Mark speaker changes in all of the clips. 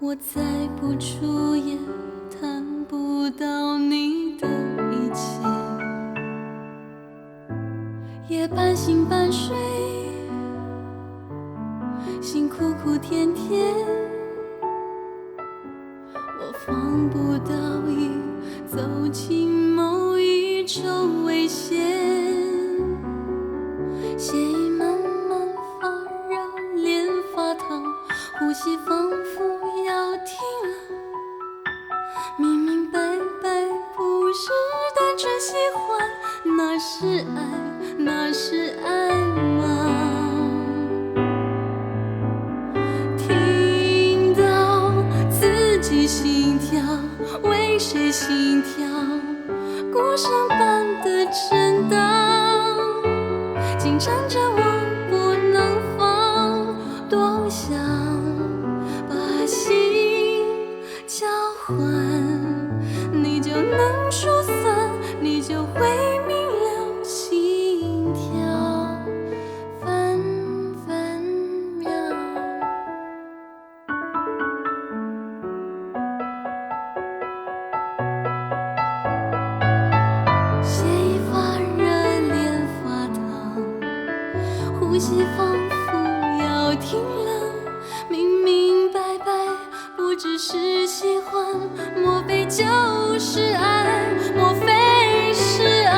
Speaker 1: 我再不出也谈不到你的一切，也半醒半睡，辛苦苦甜甜，我放不到已走进某一种危险，血液慢慢发热，脸发烫，呼吸仿佛要停了，明明白白不是单纯喜欢，那是爱，那是爱吗？听到自己心跳，为谁心跳？鼓声般的震荡，紧缠着我不能放，多想把心交换，你就能疏散，你就会明了，心跳分分秒。血液发热，脸发烫，呼吸仿佛要停了，明明白白不只是喜欢，莫非就是爱？莫非是爱？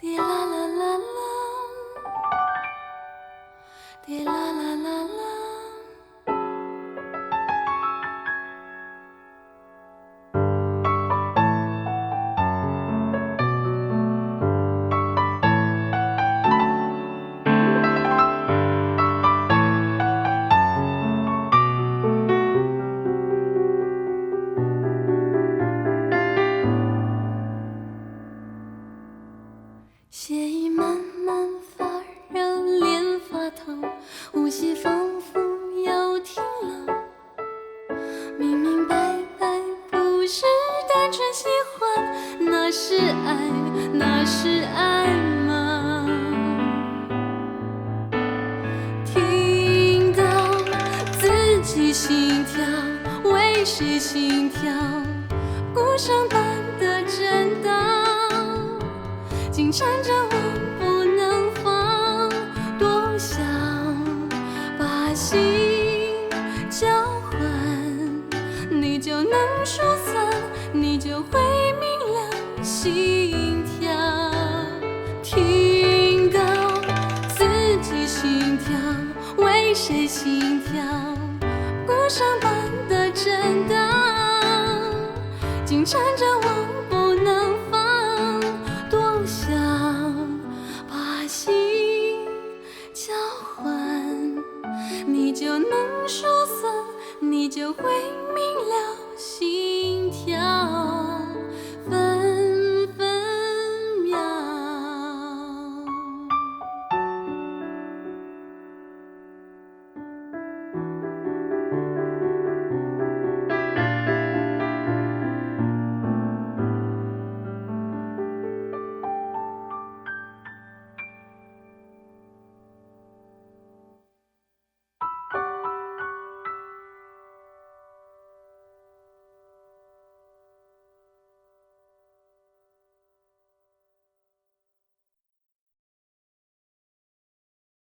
Speaker 1: 滴啦啦啦啦，滴啦啦啦啦。血液慢慢发热，脸发烫，呼吸仿佛要停了，明明白白不是单纯喜欢，那是爱，那是爱吗？听到自己心跳，为谁心跳？鼓声般的震荡，紧缠着我不能放，多想把心交换，你就能疏散，你就会明了，心跳。听到自己心跳，为谁心跳？鼓声般的震荡，紧缠着我不能放，多想把心交换，你就能疏散，你就会